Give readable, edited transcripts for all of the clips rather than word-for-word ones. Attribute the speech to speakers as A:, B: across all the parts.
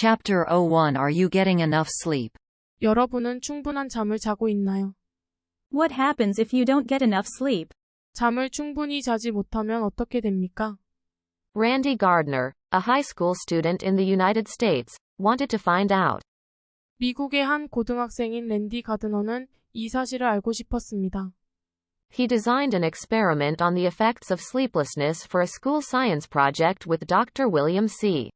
A: Chapter 01 Are you getting enough sleep?
B: 여러분은 충분한 잠을 자고 있나요?
C: What happens if you don't get enough sleep?
B: 잠을 충분히 자지 못하면 어떻게 됩니까?
D: Randy Gardner, a high school student in the United States, wanted to find out.
B: 미국의 한 고등학생인 랜디 가드너는 이 사실을 알고 싶었습니다.
D: He designed an experiment on the effects of sleeplessness for a school science project with Dr. William C.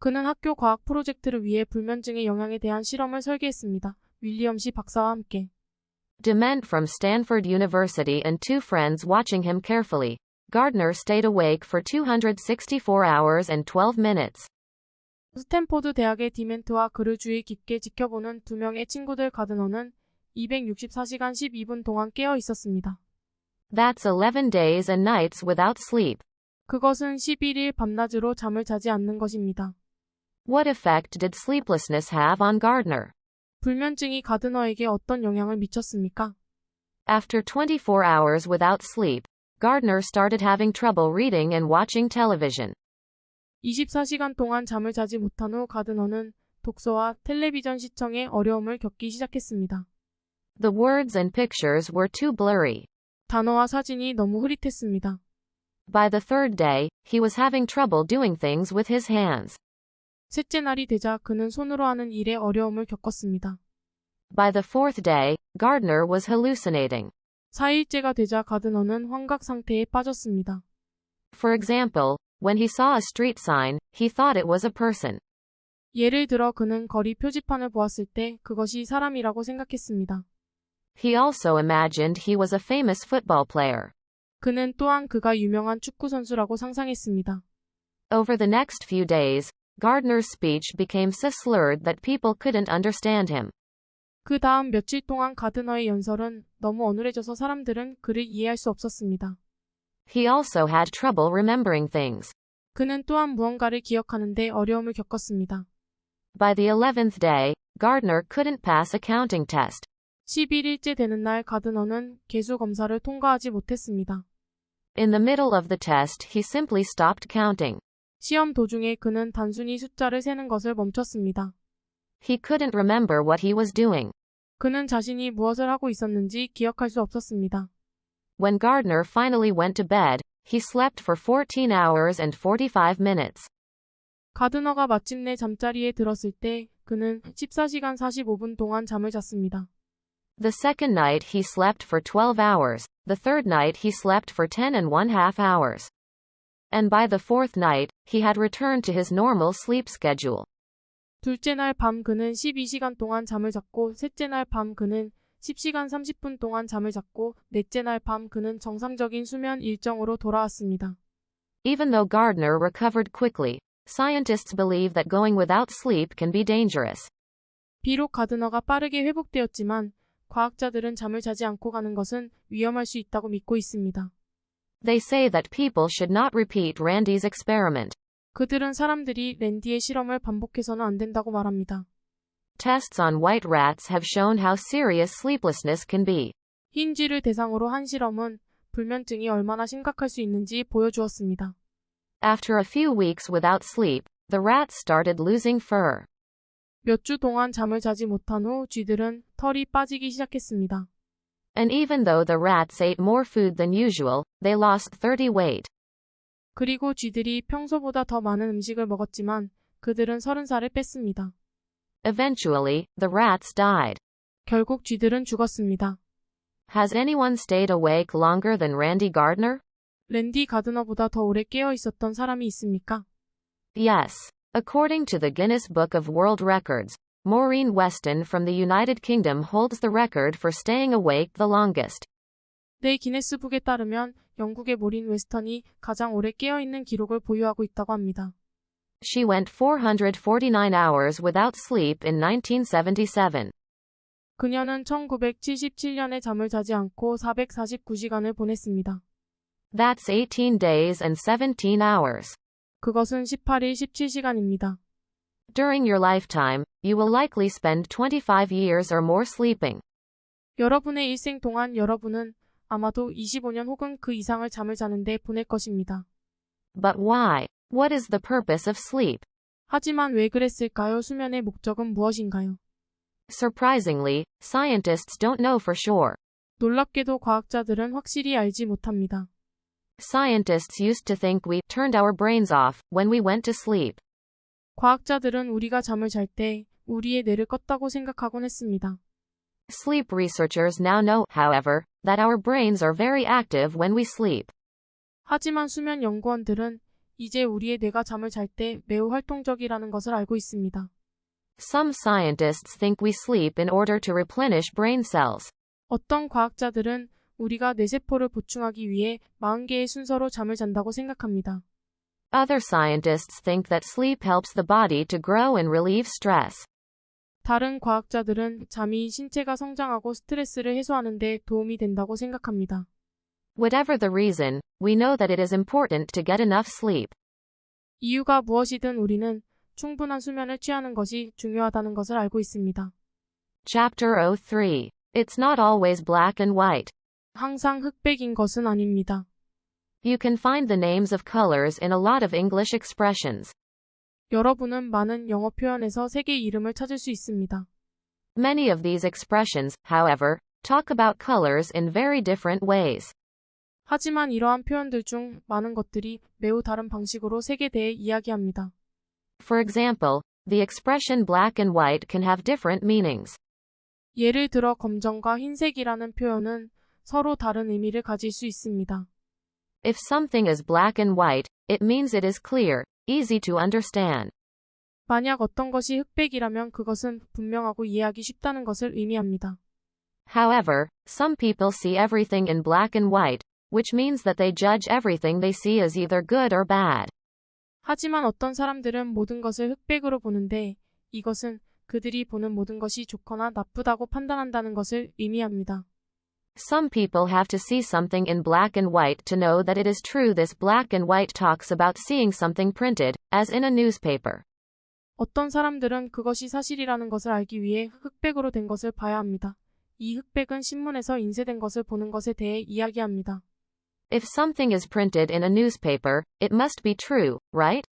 B: 그는 학교 과학 프로젝트를 위해 불면증의 영향에 대한 실험을 설계했습니다. 윌리엄 씨 박사와 함께.
D: Dement from Stanford University and two friends watching him carefully. Gardner stayed awake for 264 hours and 12 minutes.
B: 스탠포드 대학의 디멘트와 그를 주의 깊게 지켜보는 두 명의 친구들 가드너는 264시간 12분 동안 깨어 있었습니다.
D: That's 11 days and nights without sleep.
B: 그것은 11일 밤낮으로 잠을 자지 않는 것입니다.
D: What effect did sleeplessness have on Gardner?
B: 불면증이 가드너에게 어떤 영향을 미쳤습니까?
D: After 24 hours without sleep, Gardner started having trouble reading and watching television.
B: 24시간 동안 잠을 자지 못한 후 가드너는 독서와 텔레비전 시청에 어려움을 겪기 시작했습니다.
D: The words and pictures were too blurry.
B: 단어와 사진이 너무 흐릿했습니다.
D: By the third day, he was having trouble doing things with his hands.
B: 셋째 날이 되자 그는 손으로 하는 일에 어려움을 겪었습니다.
D: By the fourth day, Gardner was hallucinating.
B: 4일째가 되자 가드너는 환각 상태에 빠졌습니다.
D: For example, when he saw a street sign, he thought it was a person.
B: 예를 들어 그는 거리 표지판을 보았을 때 그것이 사람이라고 생각했습니다.
D: He also imagined he was a famous football player.
B: 그는 또한 그가 유명한 축구 선수라고 상상했습니다.
D: Over the next few days, Gardner's speech became so slurred that people couldn't understand him.
B: 그 다음 며칠 동안 가드너의 연설은 너무 어눌해져서 사람들은 그를 이해할 수 없었습니다.
D: He also had trouble remembering things.
B: 그는 또한 무언가를 기억하는데 어려움을 겪었습니다.
D: By the 11th day, Gardner couldn't pass a counting test.
B: 11일째 되는 날 가드너는 개수 검사를 통과하지 못했습니다.
D: In the middle of the test, he simply stopped counting.
B: 시험 도중에 그는 단순히 숫자를 세는 것을 멈췄습니다.
D: He couldn't remember what he was doing.
B: 그는 자신이 무엇을 하고 있었는지 기억할 수 없었습니다.
D: When Gardner finally went to bed, he slept for 14 hours and 45 minutes.
B: 가드너가 마침내 잠자리에 들었을 때 그는 14시간 45분 동안 잠을 잤습니다.
D: The second night he slept for 12 hours, the third night he slept for 10 and 1/2 hours. And by the fourth night, he had returned to his normal sleep schedule.
B: 둘째 날 밤 그는 12시간 동안 잠을 잤고 셋째 날 밤 그는 10시간 30분 동안 잠을 잤고 넷째 날 밤 그는 정상적인 수면 일정으로 돌아왔습니다.
D: Even though Gardner recovered quickly, scientists believe that going without sleep can be dangerous.
B: 비록 가드너가 빠르게 회복되었지만 과학자들은 잠을 자지 않고 가는 것은 위험할 수 있다고 믿고 있습니다.
D: They say that people should not repeat Randy's experiment.
B: 그들은 사람들이 랜디의 실험을 반복해서는 안 된다고 말합니다.
D: Tests on white rats have shown how serious sleeplessness can be.
B: 흰 쥐를 대상으로 한 실험은 불면증이 얼마나 심각할 수 있는지 보여주었습니다.
D: After a few weeks without sleep, the rats started losing fur.
B: 몇 주 동안 잠을 자지 못한 후 쥐들은 털이 빠지기 시작했습니다.
D: And even though the rats ate more food than usual, they lost 30 weight.
B: 그리고 쥐들이 평소보다 더 많은 음식을 먹었지만 그들은 30살을 뺐습니다.
D: Eventually, the rats died.
B: 결국 쥐들은 죽었습니다.
D: Has anyone stayed awake longer than Randy Gardner?
B: 랜디 가드너보다 더 오래 깨어 있었던 사람이 있습니까?
D: Yes. According to the Guinness Book of World Records, Maureen Weston from the United Kingdom holds the record for staying awake the longest.
B: 네, 기네스북에 따르면 영국의 모린 웨스턴이 가장 오래 깨어 있는 기록을 보유하고 있다고 합니다.
D: She went 449 hours without sleep in 1977.
B: 그녀는 1977년에 잠을 자지 않고 449시간을 보냈습니다.
D: That's 18 days and 17 hours.
B: 그것은 18일 17시간입니다.
D: During your lifetime, you will likely spend 25 years or more sleeping.
B: 여러분의 일생 동안 여러분은 아마도 25년 혹은 그 이상을 잠을 자는데 보낼 것입니다.
D: But why? What is the purpose of sleep?
B: 하지만 왜 그랬을까요? 수면의 목적은 무엇인가요?
D: Surprisingly, scientists don't know for sure.
B: 놀랍게도 과학자들은 확실히 알지 못합니다.
D: Scientists used to think we turned our brains off when we went to sleep.
B: 과학자들은 우리가 잠을 잘 때 우리의 뇌를 껐다고 생각하곤 했습니다.
D: Sleep researchers now know, however, that our brains are very active when we sleep.
B: 하지만 수면 연구원들은 이제 우리의 뇌가 잠을 잘 때 매우 활동적이라는 것을 알고 있습니다.
D: Some scientists think we sleep in order to replenish brain cells.
B: 어떤 과학자들은 우리가 뇌세포를 보충하기 위해 40개의 순서로 잠을 잔다고 생각합니다.
D: Other scientists think that sleep helps the body to grow and relieve stress.
B: 다른 과학자들은 잠이 신체가 성장하고 스트레스를 해소하는 데 도움이 된다고 생각합니다.
D: Whatever the reason, we know that it is important to get enough sleep.
B: 이유가 무엇이든 우리는 충분한 수면을 취하는 것이 중요하다는 것을 알고 있습니다.
D: Chapter 03. It's not always black and white.
B: 항상 흑백인 것은 아닙니다.
D: You can find the names of colors in a lot of English expressions.
B: 여러분은 많은 영어 표현에서 색의 이름을 찾을 수 있습니다.
D: Many of these expressions, however, talk about colors in very different ways.
B: 하지만 이러한 표현들 중 많은 것들이 매우 다른 방식으로 색에 대해 이야기합니다.
D: For example, the expression black and white can have different meanings.
B: 예를 들어 검정과 흰색이라는 표현은 서로 다른 의미를 가질 수 있습니다.
D: If something is black and white, it means it is clear, easy to understand.
B: 만약 어떤 것이 흑백이라면 그것은 분명하고 이해하기 쉽다는 것을 의미합니다.
D: However, some people see everything in black and white, which means that they judge everything they see as either good or bad.
B: 하지만 어떤 사람들은 모든 것을 흑백으로 보는데 이것은 그들이 보는 모든 것이 좋거나 나쁘다고 판단한다는 것을 의미합니다.
D: Some people have to see something in black and white to know that it is true. This black and white talks about seeing something printed, as in a newspaper.
B: 어떤 사람들은 그것이 사실이라는 것을 알기 위해 흑백으로 된 것을 봐야 합니다. 이 흑백은 신문에서 인쇄된 것을 보는 것에 대해 이야기합니다.
D: If something is printed in a newspaper, it must be true, right?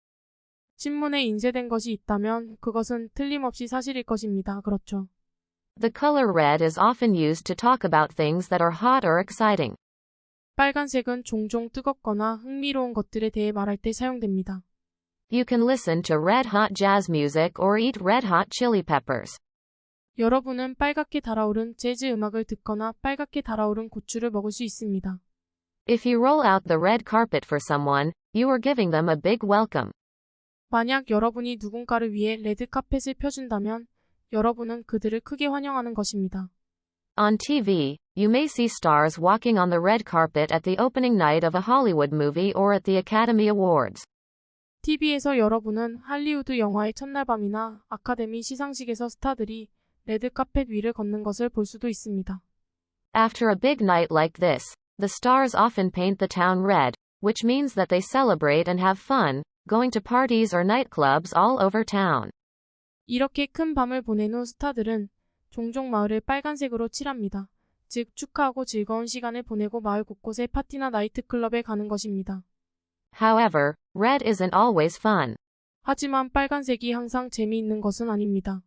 B: 신문에 인쇄된 것이 있다면 그것은 틀림없이 사실일 것입니다. 그렇죠.
D: The color red is often used to talk about things that are hot or exciting.
B: 빨간색은 종종 뜨겁거나 흥미로운 것들에 대해 말할 때 사용됩니다.
D: You can listen to red hot jazz music or eat red hot chili peppers.
B: 여러분은 빨갛게 달아오른 재즈 음악을 듣거나 빨갛게 달아오른 고추를 먹을 수 있습니다.
D: If you roll out the red carpet for someone, you are giving them a big welcome.
B: 만약 여러분이 누군가를 위해 레드 카펫을 펴준다면 여러분은 그들을 크게 환영하는 것입니다.
D: On TV, you may see stars walking on the red carpet at the opening night of a Hollywood movie or at the Academy Awards.
B: TV에서 여러분은 할리우드 영화의 첫날 밤이나 아카데미 시상식에서 스타들이 레드 카펫 위를 걷는 것을 볼 수도 있습니다.
D: After a big night like this, the stars often paint the town red, which means that they celebrate and have fun, going to parties or nightclubs all over town.
B: 이렇게 큰 밤을 보낸 후 스타들은 종종 마을을 빨간색으로 칠합니다. 즉 축하하고 즐거운 시간을 보내고 마을 곳곳에 파티나 나이트클럽에 가는 것입니다.
D: However, red isn't always fun.
B: 하지만 빨간색이 항상 재미있는 것은 아닙니다.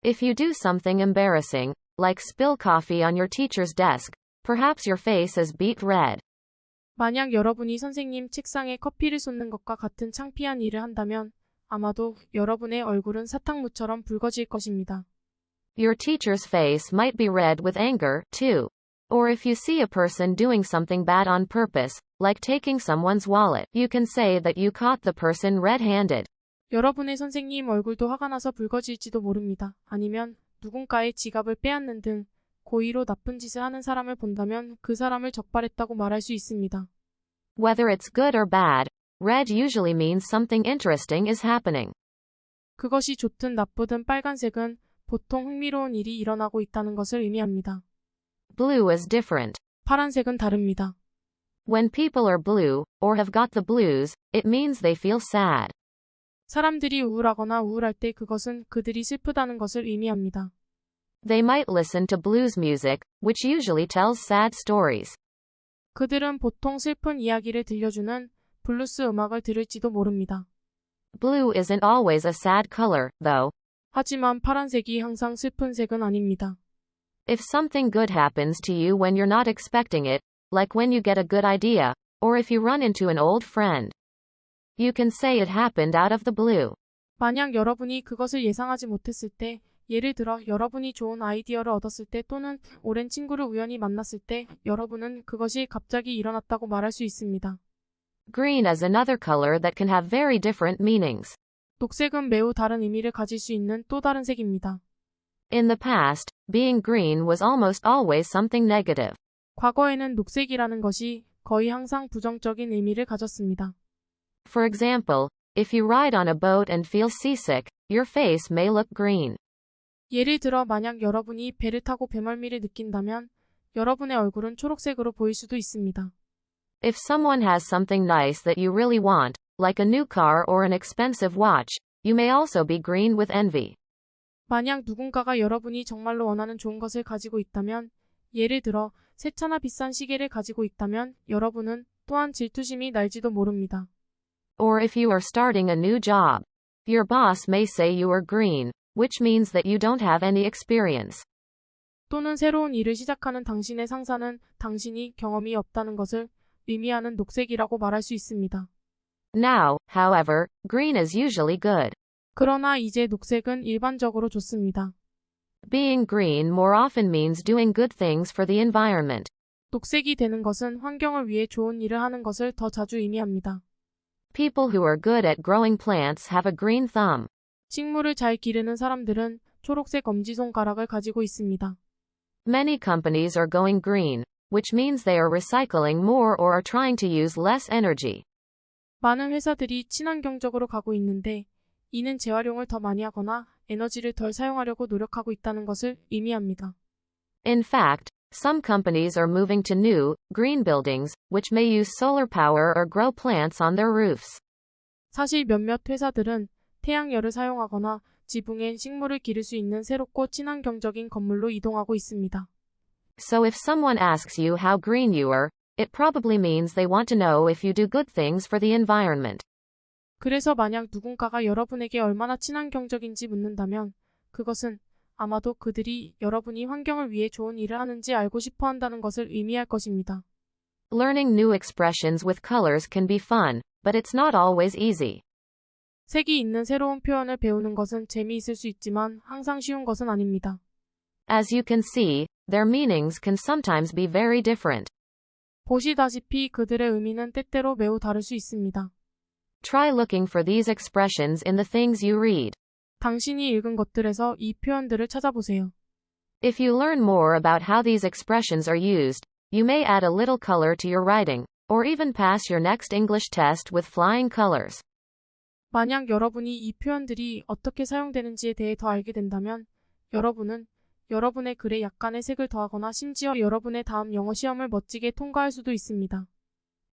D: If you do something embarrassing, like spill coffee on your teacher's desk, perhaps your face is beet red.
B: 만약 여러분이 선생님 책상에 커피를 쏟는 것과 같은 창피한 일을 한다면 아마도 여러분의 얼굴은 사탕무처럼 붉어질 것입니다.
D: Your teacher's face might be red with anger, too. Or if you see a person doing something bad on purpose, like taking someone's wallet, you can say that you caught the person red-handed.
B: 여러분의 선생님 얼굴도 화가 나서 붉어질지도 모릅니다. 아니면 누군가의 지갑을 빼앗는 등 고의로 나쁜 짓을 하는 사람을 본다면 그 사람을 적발했다고 말할 수 있습니다.
D: Whether it's good or bad, red usually means something interesting is happening.
B: 그것이 좋든 나쁘든 빨간색은 보통 흥미로운 일이 일어나고 있다는 것을 의미합니다.
D: Blue is different.
B: 파란색은 다릅니다.
D: When people are blue, or have got the blues, it means they feel sad.
B: 사람들이 우울하거나 우울할 때 그것은 그들이 슬프다는 것을 의미합니다.
D: They might listen to blues music, which usually tells sad stories.
B: 그들은 보통 슬픈 이야기를 들려주는 블루스 음악을 들을지도 모릅니다.
D: Blue isn't always a sad color, though.
B: 하지만 파란색이 항상 슬픈 색은 아닙니다.
D: If something good happens to you when you're not expecting it, like when you get a good idea, or if you run into an old friend, you can say it happened out of the blue.
B: 만약 여러분이 그것을 예상하지 못했을 때, 예를 들어 여러분이 좋은 아이디어를 얻었을 때 또는 오랜 친구를 우연히 만났을 때, 여러분은 그것이 갑자기 일어났다고 말할 수 있습니다.
D: Green is another color that can have very different meanings.
B: 녹색은 매우 다른 의미를 가질 수 있는 또 다른 색입니다.
D: In the past, being green was almost always something negative.
B: 과거에는 녹색이라는 것이 거의 항상 부정적인 의미를 가졌습니다.
D: For example, if you ride on a boat and feel seasick, your face may look green.
B: 예를 들어 만약 여러분이 배를 타고 배멀미를 느낀다면 여러분의 얼굴은 초록색으로 보일 수도 있습니다.
D: If someone has something nice that you really want, like a new car or an expensive watch, you may also be green with envy.
B: 만약 누군가가 여러분이 정말로 원하는 좋은 것을 가지고 있다면, 예를 들어 새 차나 비싼 시계를 가지고 있다면 여러분은 또한 질투심이 날지도 모릅니다.
D: Or if you are starting a new job, your boss may say you are green, which means that you don't have any experience.
B: 또는 새로운 일을 시작하는 당신의 상사는 당신이 경험이 없다는 것을 의미하는 녹색이라고 말할 수 있습니다.
D: Now, however, green is usually good.
B: 그러나 이제 녹색은 일반적으로 좋습니다.
D: Being green more often means doing good things for the environment.
B: 녹색이 되는 것은 환경을 위해 좋은 일을 하는 것을 더 자주 의미합니다.
D: People who are good at growing plants have a green thumb.
B: 식물을 잘 기르는 사람들은 초록색 엄지손가락을 가지고 있습니다.
D: Many companies are going green, which means they are recycling more or are trying to use less energy.
B: 많은 회사들이 친환경적으로 가고 있는데, 이는 재활용을 더 많이 하거나 에너지를 덜 사용하려고 노력하고 있다는 것을 의미합니다.
D: In fact, some companies are moving to new, green buildings, which may use solar power or grow plants on their roofs.
B: 사실 몇몇 회사들은 태양열을 사용하거나 지붕엔 식물을 기를 수 있는 새롭고 친환경적인 건물로 이동하고 있습니다.
D: So if someone asks you how green you are, it probably means they want to know if you do good things for the environment.
B: 그래서 만약 누군가가 여러분에게 얼마나 친환경적인지 묻는다면, 그것은 아마도 그들이 여러분이 환경을 위해 좋은 일을 하는지 알고 싶어 한다는 것을 의미할 것입니다.
D: Learning new expressions with colors can be fun, but it's not always easy.
B: 색이 있는 새로운 표현을 배우는 것은 재미있을 수 있지만 항상 쉬운 것은 아닙니다.
D: As you can see, their meanings can sometimes be very different.
B: 보시다시피 그들의 의미는 때때로 매우 다를 수 있습니다.
D: Try looking for these expressions in the things you read.
B: 당신이 읽은 것들에서 이 표현들을 찾아보세요.
D: If you learn more about how these expressions are used, you may add a little color to your writing, or even pass your next English test with flying colors.
B: 만약 여러분이 이 표현들이 어떻게 사용되는지에 대해 더 알게 된다면, 여러분은 여러분의 글에 약간의 색을 더하거나 심지어 여러분의 다음 영어 시험을 멋지게 통과할 수도 있습니다.